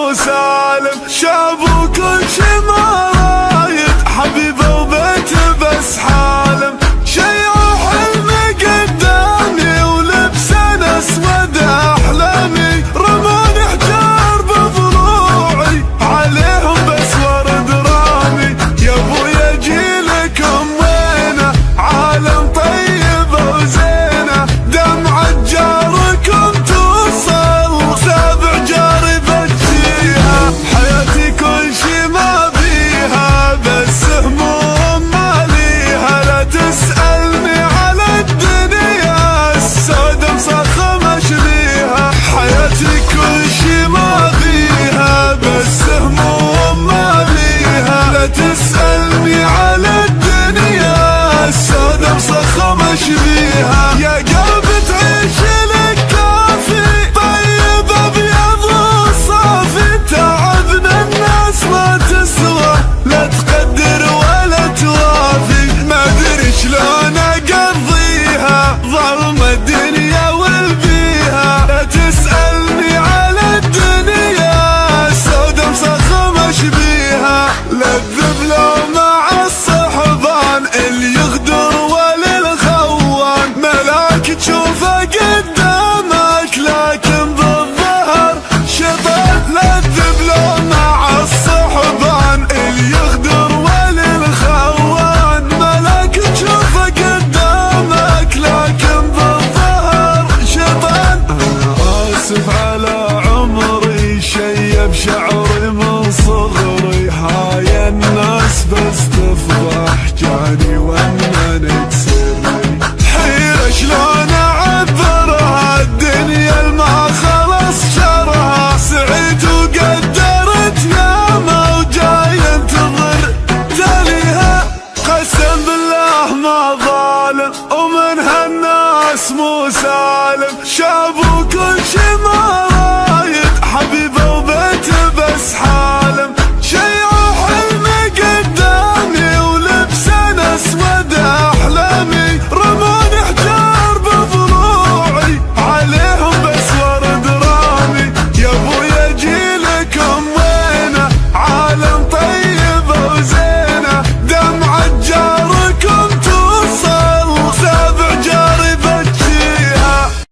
وسالم، شاب وكل شي ما رايد، حبيبه وبيته بس حالم، شيعوا حلمي قدامي ولبسان اسود احلامي، رماني احجار بضلوعي عليهم بس ورد رامي، يا ابويا جيلكم وينه عالم طيب وزينه، دمعة جاركم توصل سابع جاري بجيها، حياتي كل شي ما بيها بس هموم ما ليها، لا تسألني على الدنيا السودا مصخمة شبيها، حياتي كل شي ما بيها بس هموم ما ليها، لا تسألني على الدنيا السودا مصخمة شبيها، يا قلبي تعيش لك كافي طيب ابيض وصافي، تعبنا الناس ما تسوى لا تقدر ولا توافي، ما ادري شلون اقضيها ظلم الدنيا والبيها، لا تسألني على الدنيا السودا مصخمة شبيها، لذب لو مع الصحبان اللي يغدر وللخوان، ملاك تشوفه قدامك لكن بالظهر شيطان، لذب لو مع الصحبان اللي يغدر وللخوان، ملاك تشوفه قدامك لكن بالظهر شيطان، انا اسف على عمري شيب شعري